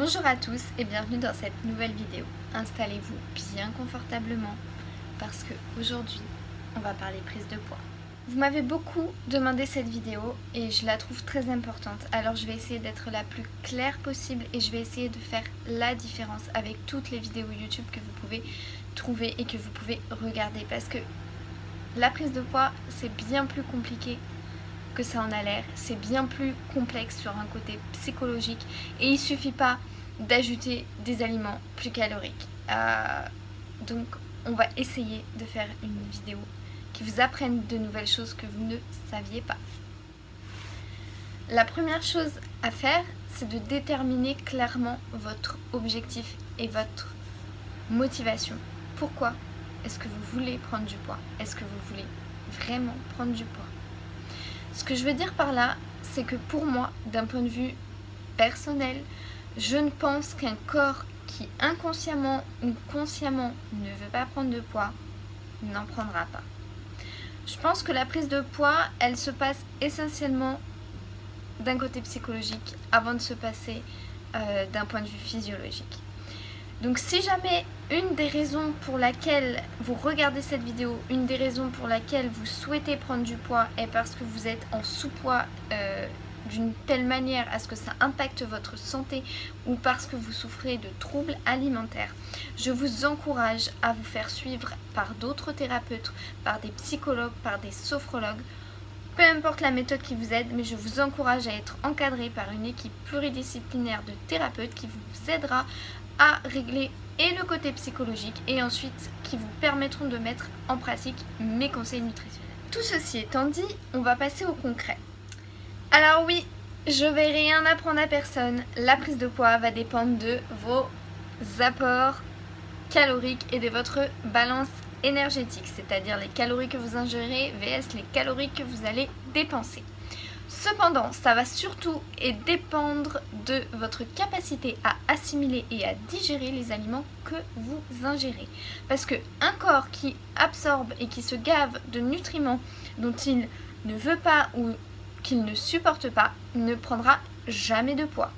Bonjour à tous et bienvenue dans cette nouvelle vidéo. Installez-vous bien confortablement parce que aujourd'hui on va parler prise de poids. Vous m'avez beaucoup demandé cette vidéo et je la trouve très importante. Alors je vais essayer d'être la plus claire possible et je vais essayer de faire la différence avec toutes les vidéos YouTube que vous pouvez trouver et que vous pouvez regarder. Parce que la prise de poids c'est bien plus compliqué que ça en a l'air, c'est bien plus complexe sur un côté psychologique et il suffit pas d'ajouter des aliments plus caloriques. Donc on va essayer de faire une vidéo qui vous apprenne de nouvelles choses que vous ne saviez pas. La première chose à faire, c'est de déterminer clairement votre objectif et votre motivation. Pourquoi est-ce que vous voulez prendre du poids? Est-ce que vous voulez vraiment prendre du poids? Ce que je veux dire par là, c'est que pour moi, d'un point de vue personnel, je ne pense qu'un corps qui inconsciemment ou consciemment ne veut pas prendre de poids, n'en prendra pas. Je pense que la prise de poids, elle se passe essentiellement d'un côté psychologique avant de se passer d'un point de vue physiologique. Donc si jamais une des raisons pour laquelle vous regardez cette vidéo, une des raisons pour laquelle vous souhaitez prendre du poids est parce que vous êtes en sous-poids d'une telle manière à ce que ça impacte votre santé ou parce que vous souffrez de troubles alimentaires, je vous encourage à vous faire suivre par d'autres thérapeutes, par des psychologues, par des sophrologues. Peu importe la méthode qui vous aide, mais je vous encourage à être encadré par une équipe pluridisciplinaire de thérapeutes qui vous aidera à régler et le côté psychologique et ensuite qui vous permettront de mettre en pratique mes conseils nutritionnels. Tout ceci étant dit, on va passer au concret. Alors oui, je vais rien apprendre à personne. La prise de poids va dépendre de vos apports caloriques et de votre balance énergétique, c'est-à-dire les calories que vous ingérez vs les calories que vous allez dépenser. Cependant, ça va surtout dépendre de votre capacité à assimiler et à digérer les aliments que vous ingérez. Parce qu'un corps qui absorbe et qui se gave de nutriments dont il ne veut pas ou qu'il ne supporte pas ne prendra jamais de poids.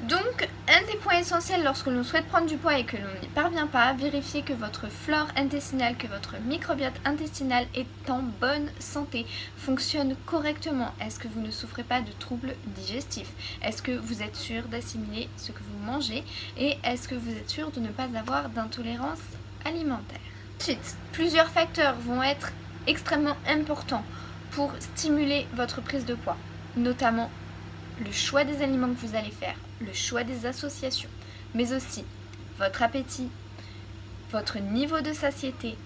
Donc, un des points essentiels lorsque l'on souhaite prendre du poids et que l'on n'y parvient pas, vérifiez que votre flore intestinale, que votre microbiote intestinal est en bonne santé, fonctionne correctement. Est-ce que vous ne souffrez pas de troubles digestifs? Est-ce que vous êtes sûr d'assimiler ce que vous mangez? Et est-ce que vous êtes sûr de ne pas avoir d'intolérance alimentaire? Ensuite, plusieurs facteurs vont être extrêmement importants pour stimuler votre prise de poids, notamment le choix des aliments que vous allez faire, le choix des associations, mais aussi votre appétit, votre niveau de satiété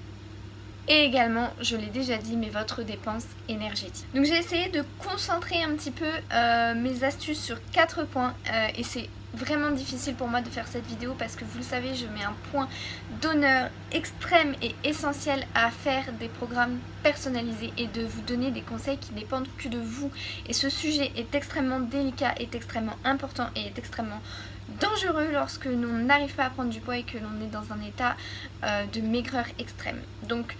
et également, je l'ai déjà dit, mais votre dépense énergétique. Donc j'ai essayé de concentrer un petit peu mes astuces sur 4 points et c'est vraiment difficile pour moi de faire cette vidéo parce que vous le savez, je mets un point d'honneur extrême et essentiel à faire des programmes personnalisés et de vous donner des conseils qui dépendent que de vous. Et ce sujet est extrêmement délicat, est extrêmement important et est extrêmement dangereux lorsque l'on n'arrive pas à prendre du poids et que l'on est dans un état de maigreur extrême. Donc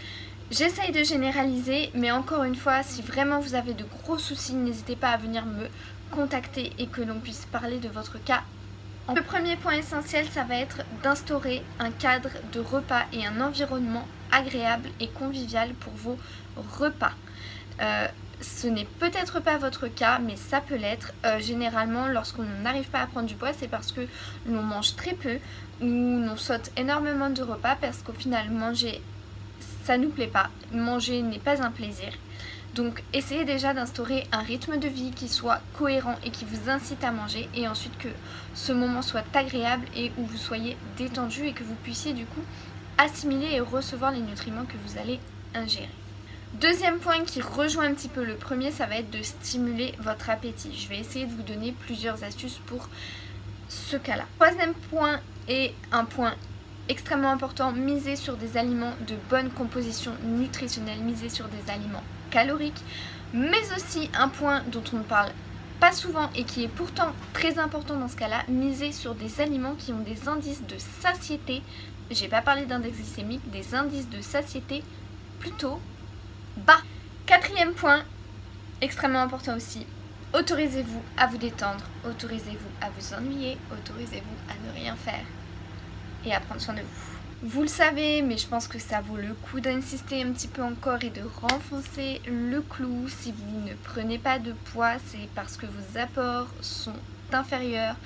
j'essaye de généraliser, mais encore une fois, si vraiment vous avez de gros soucis, n'hésitez pas à venir me contacter et que l'on puisse parler de votre cas. Le premier point essentiel, ça va être d'instaurer un cadre de repas et un environnement agréable et convivial pour vos repas. Ce n'est peut-être pas votre cas, mais ça peut l'être. Généralement, lorsqu'on n'arrive pas à prendre du poids, c'est parce que l'on mange très peu ou l'on saute énormément de repas parce qu'au final, manger, ça nous plaît pas. Manger n'est pas un plaisir. Donc essayez déjà d'instaurer un rythme de vie qui soit cohérent et qui vous incite à manger et ensuite que ce moment soit agréable et où vous soyez détendu et que vous puissiez du coup assimiler et recevoir les nutriments que vous allez ingérer. Deuxième point qui rejoint un petit peu le premier, ça va être de stimuler votre appétit. Je vais essayer de vous donner plusieurs astuces pour ce cas-là. Troisième point est un point extrêmement important, miser sur des aliments de bonne composition nutritionnelle, miser sur des aliments caloriques, mais aussi un point dont on ne parle pas souvent et qui est pourtant très important dans ce cas-là, miser sur des aliments qui ont des indices de satiété, j'ai pas parlé d'index glycémique, des indices de satiété plutôt bas. Quatrième point, extrêmement important aussi, Autorisez-vous à vous détendre, autorisez-vous à vous ennuyer, autorisez-vous à ne rien faire et à prendre soin de vous. Vous le savez, mais je pense que ça vaut le coup d'insister un petit peu encore et de renfoncer le clou. Si vous ne prenez pas de poids, c'est parce que vos apports sont inférieurs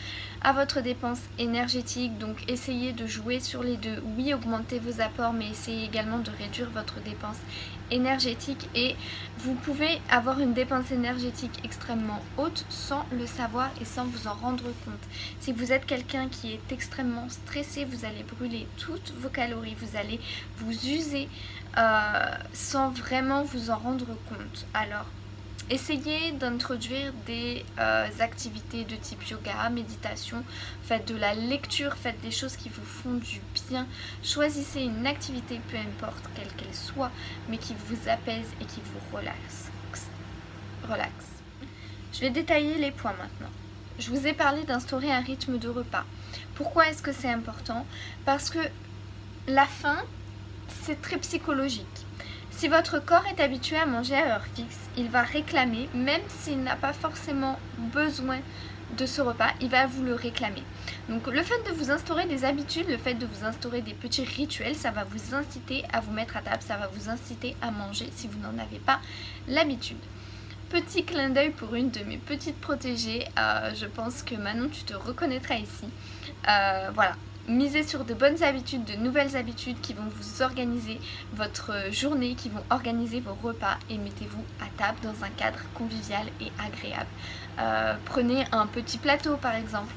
à votre dépense énergétique. Donc essayez de jouer sur les deux. Oui, augmentez vos apports, mais essayez également de réduire votre dépense énergétique. Et vous pouvez avoir une dépense énergétique extrêmement haute sans le savoir et sans vous en rendre compte. Si vous êtes quelqu'un qui est extrêmement stressé, vous allez brûler toutes vos calories, vous allez vous user sans vraiment vous en rendre compte. Alors, essayez d'introduire des activités de type yoga, méditation, faites de la lecture, faites des choses qui vous font du bien. Choisissez une activité, peu importe quelle qu'elle soit, mais qui vous apaise et qui vous relaxe. Je vais détailler les points maintenant. Je vous ai parlé d'instaurer un rythme de repas. Pourquoi est-ce que c'est important? Parce que la faim, c'est très psychologique. Si votre corps est habitué à manger à heure fixe, il va réclamer, même s'il n'a pas forcément besoin de ce repas, il va vous le réclamer. Donc le fait de vous instaurer des habitudes, le fait de vous instaurer des petits rituels, ça va vous inciter à vous mettre à table, ça va vous inciter à manger si vous n'en avez pas l'habitude. Petit clin d'œil pour une de mes petites protégées, je pense que Manon tu te reconnaîtras ici. Voilà. Misez sur de bonnes habitudes, de nouvelles habitudes qui vont vous organiser votre journée, qui vont organiser vos repas et mettez-vous à table dans un cadre convivial et agréable. Prenez un petit plateau par exemple,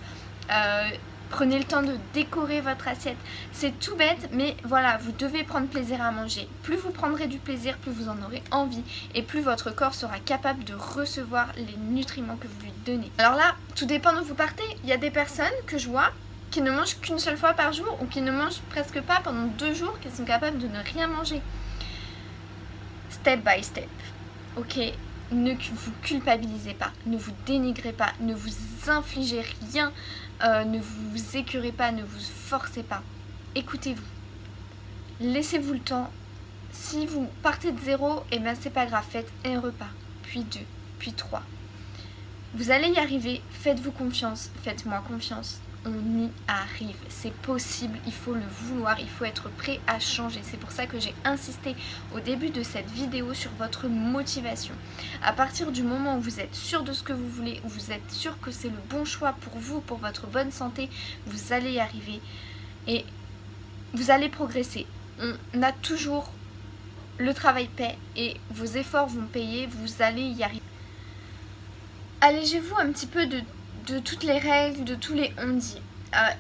prenez le temps de décorer votre assiette. C'est tout bête mais voilà, vous devez prendre plaisir à manger. Plus vous prendrez du plaisir, plus vous en aurez envie et plus votre corps sera capable de recevoir les nutriments que vous lui donnez. Alors là, tout dépend d'où vous partez. Il y a des personnes que je vois qui ne mangent qu'une seule fois par jour ou qui ne mangent presque pas pendant 2 jours, qui sont capables de ne rien manger. Step by step. Ok, ne vous culpabilisez pas, ne vous dénigrez pas, ne vous infligez rien, ne vous écœurez pas, ne vous forcez pas. Écoutez-vous. Laissez-vous le temps. Si vous partez de 0, eh bien c'est pas grave, faites un repas, puis 2, puis 3. Vous allez y arriver, faites-vous confiance, faites-moi confiance. On y arrive, c'est possible, il faut le vouloir, il faut être prêt à changer. C'est pour ça que j'ai insisté au début de cette vidéo sur votre motivation. À partir du moment où vous êtes sûr de ce que vous voulez, où vous êtes sûr que c'est le bon choix pour vous, pour votre bonne santé, vous allez y arriver et vous allez progresser. On a toujours le travail paie et vos efforts vont payer, vous allez y arriver. Allégez-vous un petit peu de toutes les règles, de tous les on-dit.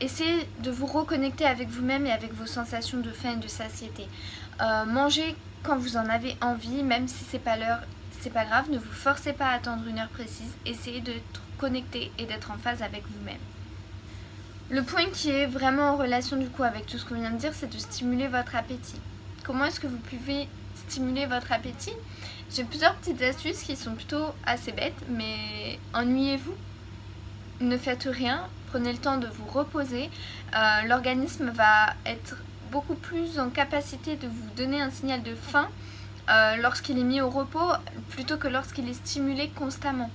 Essayez de vous reconnecter avec vous-même et avec vos sensations de faim et de satiété. Mangez quand vous en avez envie, même si c'est pas l'heure, c'est pas grave. Ne vous forcez pas à attendre une heure précise. Essayez d'être connecté et d'être en phase avec vous-même. Le point qui est vraiment en relation du coup avec tout ce qu'on vient de dire, c'est de stimuler votre appétit. Comment est-ce que vous pouvez stimuler votre appétit? J'ai plusieurs petites astuces qui sont plutôt assez bêtes, mais ennuyez-vous. Ne faites rien, prenez le temps de vous reposer. L'organisme va être beaucoup plus en capacité de vous donner un signal de faim lorsqu'il est mis au repos plutôt que lorsqu'il est stimulé constamment.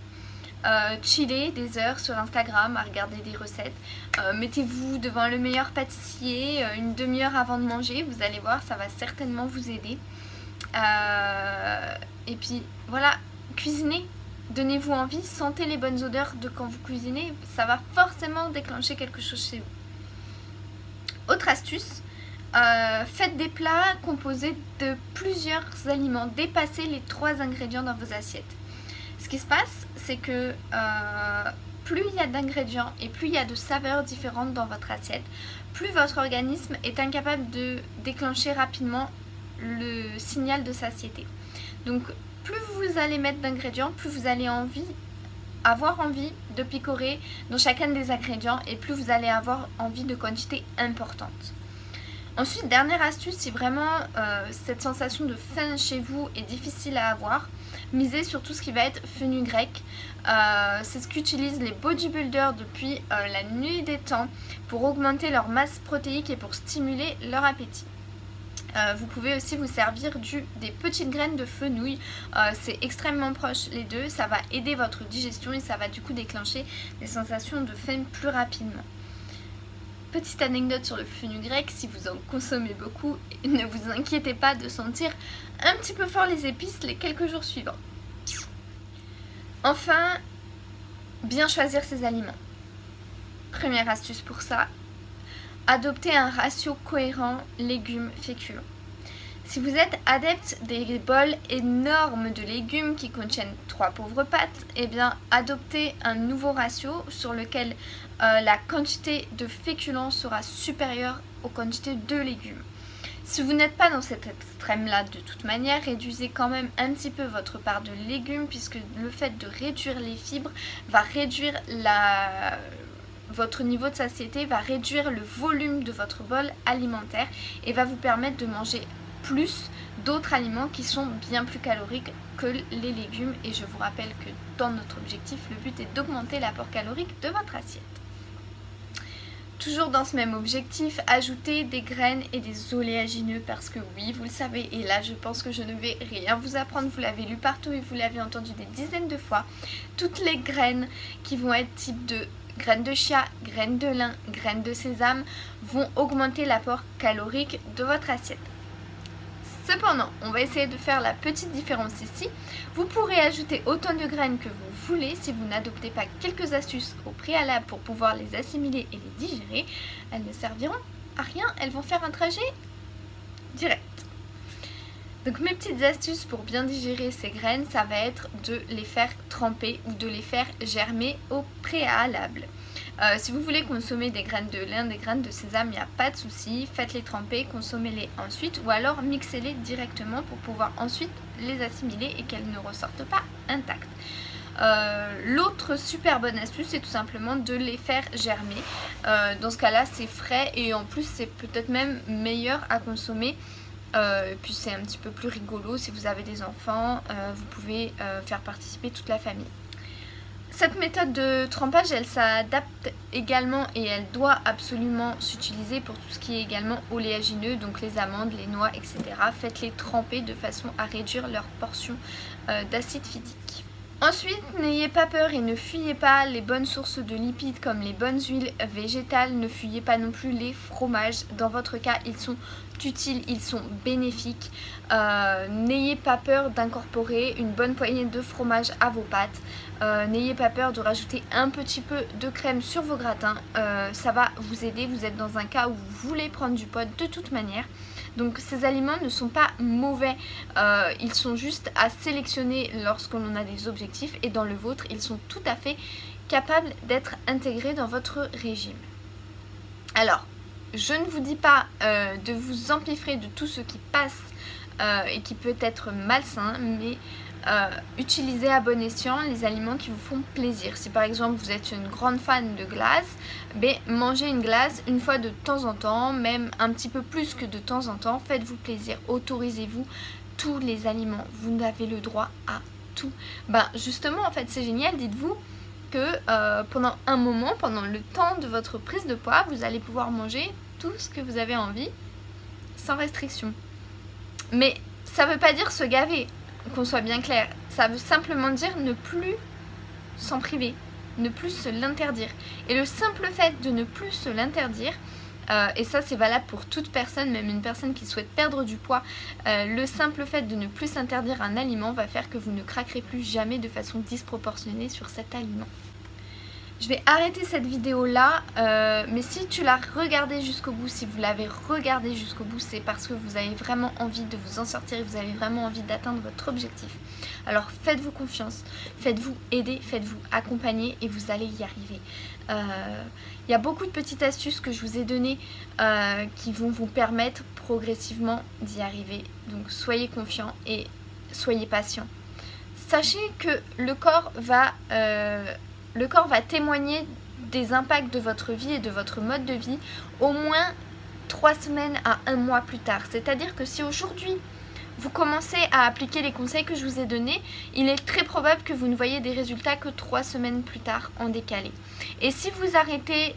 Chillez des heures sur Instagram à regarder des recettes. Mettez-vous devant le meilleur pâtissier une demi-heure avant de manger. Vous allez voir, ça va certainement vous aider. Et puis voilà, cuisinez. Donnez-vous envie, sentez les bonnes odeurs de quand vous cuisinez, ça va forcément déclencher quelque chose chez vous. Autre astuce, faites des plats composés de plusieurs aliments, dépassez les 3 ingrédients dans vos assiettes. Ce qui se passe, c'est que plus il y a d'ingrédients et plus il y a de saveurs différentes dans votre assiette, plus votre organisme est incapable de déclencher rapidement le signal de satiété. Donc plus vous allez mettre d'ingrédients, plus vous allez avoir envie de picorer dans chacun des ingrédients et plus vous allez avoir envie de quantité importante. Ensuite, dernière astuce, si vraiment cette sensation de faim chez vous est difficile à avoir, misez sur tout ce qui va être fenugrec. C'est ce qu'utilisent les bodybuilders depuis la nuit des temps pour augmenter leur masse protéique et pour stimuler leur appétit. Vous pouvez aussi vous servir des petites graines de fenouil, c'est extrêmement proche les deux, ça va aider votre digestion et ça va du coup déclencher des sensations de faim plus rapidement. Petite anecdote sur le fenugrec, si vous en consommez beaucoup, ne vous inquiétez pas de sentir un petit peu fort les épices les quelques jours suivants. Enfin, bien choisir ses aliments. Première astuce pour ça, adoptez un ratio cohérent légumes-féculents. Si vous êtes adepte des bols énormes de légumes qui contiennent 3 pauvres pâtes, eh bien adoptez un nouveau ratio sur lequel la quantité de féculents sera supérieure aux quantités de légumes. Si vous n'êtes pas dans cet extrême-là de toute manière, réduisez quand même un petit peu votre part de légumes puisque le fait de réduire les fibres va réduire votre niveau de satiété, va réduire le volume de votre bol alimentaire et va vous permettre de manger plus d'autres aliments qui sont bien plus caloriques que les légumes. Et je vous rappelle que dans notre objectif, le but est d'augmenter l'apport calorique de votre assiette. Toujours dans ce même objectif, ajoutez des graines et des oléagineux parce que oui, vous le savez, et là je pense que je ne vais rien vous apprendre, vous l'avez lu partout et vous l'avez entendu des dizaines de fois, toutes les graines qui vont être type de graines de chia, graines de lin, graines de sésame vont augmenter l'apport calorique de votre assiette. Cependant, on va essayer de faire la petite différence ici. Vous pourrez ajouter autant de graines que vous voulez si vous n'adoptez pas quelques astuces au préalable pour pouvoir les assimiler et les digérer. Elles ne serviront à rien, elles vont faire un trajet direct. Donc mes petites astuces pour bien digérer ces graines, ça va être de les faire tremper ou de les faire germer au préalable. Si vous voulez consommer des graines de lin, des graines de sésame, il n'y a pas de souci, faites-les tremper, consommez-les ensuite ou alors mixez-les directement pour pouvoir ensuite les assimiler et qu'elles ne ressortent pas intactes. L'autre super bonne astuce, c'est tout simplement de les faire germer. Dans ce cas-là, c'est frais et en plus c'est peut-être même meilleur à consommer. Puis c'est un petit peu plus rigolo si vous avez des enfants, vous pouvez faire participer toute la famille. Cette méthode de trempage, elle s'adapte également et elle doit absolument s'utiliser pour tout ce qui est également oléagineux, donc les amandes, les noix, etc. Faites-les tremper de façon à réduire leur portion d'acide phytique. Ensuite, n'ayez pas peur et ne fuyez pas les bonnes sources de lipides comme les bonnes huiles végétales. Ne fuyez pas non plus les fromages. Dans votre cas, ils sont utiles, ils sont bénéfiques. N'ayez pas peur d'incorporer une bonne poignée de fromage à vos pâtes. N'ayez pas peur de rajouter un petit peu de crème sur vos gratins. Ça va vous aider. Vous êtes dans un cas où vous voulez prendre du poids de toute manière. Donc ces aliments ne sont pas mauvais, ils sont juste à sélectionner lorsque l'on a des objectifs et dans le vôtre, ils sont tout à fait capables d'être intégrés dans votre régime. Alors, je ne vous dis pas de vous empiffrer de tout ce qui passe et qui peut être malsain, mais utilisez à bon escient les aliments qui vous font plaisir. Si par exemple vous êtes une grande fan de glace, mangez une glace une fois de temps en temps, même un petit peu plus que de temps en temps. Faites-vous plaisir, autorisez-vous tous les aliments, vous avez le droit à tout. Justement en fait c'est génial, dites-vous que pendant un moment, pendant le temps de votre prise de poids, vous allez pouvoir manger tout ce que vous avez envie sans restriction. Mais ça ne veut pas dire se gaver. Qu'on soit bien clair, ça veut simplement dire ne plus s'en priver, ne plus se l'interdire. Et le simple fait de ne plus se l'interdire, et ça c'est valable pour toute personne, même une personne qui souhaite perdre du poids, le simple fait de ne plus s'interdire un aliment va faire que vous ne craquerez plus jamais de façon disproportionnée sur cet aliment. Je vais arrêter cette vidéo là, mais si tu l'as regardée jusqu'au bout, si vous l'avez regardée jusqu'au bout, c'est parce que vous avez vraiment envie de vous en sortir et vous avez vraiment envie d'atteindre votre objectif. Alors faites-vous confiance, faites-vous aider, faites-vous accompagner et vous allez y arriver. Il y a beaucoup de petites astuces que je vous ai données qui vont vous permettre progressivement d'y arriver. Donc soyez confiants et soyez patients. Sachez que le corps va témoigner des impacts de votre vie et de votre mode de vie au moins 3 semaines à 1 mois plus tard. C'est-à-dire que si aujourd'hui vous commencez à appliquer les conseils que je vous ai donnés, il est très probable que vous ne voyez des résultats que 3 semaines plus tard en décalé. Et si vous arrêtez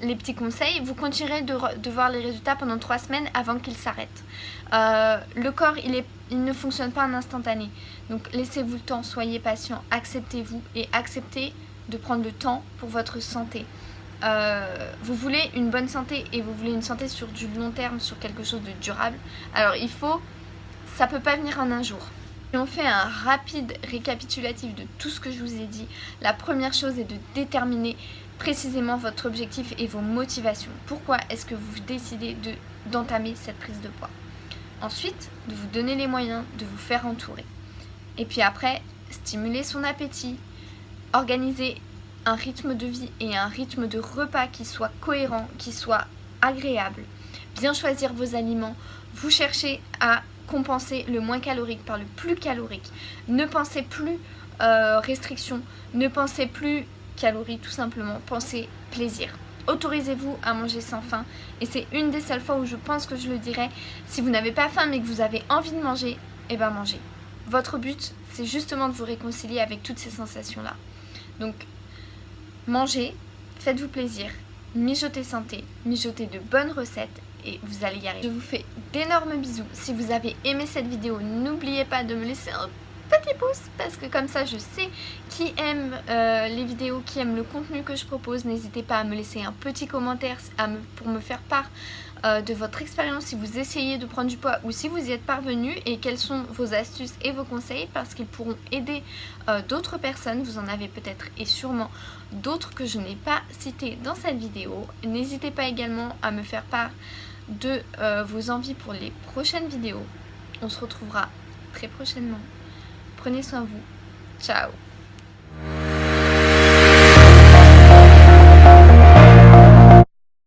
les petits conseils, vous continuerez de voir les résultats pendant 3 semaines avant qu'ils s'arrêtent. Le corps, il ne fonctionne pas en instantané. Donc laissez-vous le temps, soyez patient, acceptez-vous et acceptez de prendre le temps pour votre santé. Vous voulez une bonne santé et vous voulez une santé sur du long terme, sur quelque chose de durable. Alors ça peut pas venir en un jour. Si on fait un rapide récapitulatif de tout ce que je vous ai dit, la première chose est de déterminer précisément votre objectif et vos motivations. Pourquoi est-ce que vous décidez d'entamer cette prise de poids? Ensuite, de vous donner les moyens de vous faire entourer. Et puis après, stimuler son appétit, organiser un rythme de vie et un rythme de repas qui soit cohérent, qui soit agréable. Bien choisir vos aliments, vous cherchez à compenser le moins calorique par le plus calorique. Ne pensez plus restriction, ne pensez plus calories, tout simplement, pensez plaisir. Autorisez-vous à manger sans faim et c'est une des seules fois où je pense que je le dirais. Si vous n'avez pas faim mais que vous avez envie de manger, eh ben mangez. Votre but, c'est justement de vous réconcilier avec toutes ces sensations-là. Donc, mangez, faites-vous plaisir, mijotez santé, mijotez de bonnes recettes et vous allez y arriver. Je vous fais d'énormes bisous. Si vous avez aimé cette vidéo, n'oubliez pas de me laisser un petit pouce parce que comme ça je sais qui aime les vidéos, qui aime le contenu que je propose. N'hésitez pas à me laisser un petit commentaire pour me faire part de votre expérience si vous essayez de prendre du poids ou si vous y êtes parvenu et quelles sont vos astuces et vos conseils parce qu'ils pourront aider d'autres personnes. Vous en avez peut-être et sûrement d'autres que je n'ai pas citées dans cette vidéo. N'hésitez pas également à me faire part de vos envies pour les prochaines vidéos. On se retrouvera très prochainement. Prenez soin de vous. Ciao!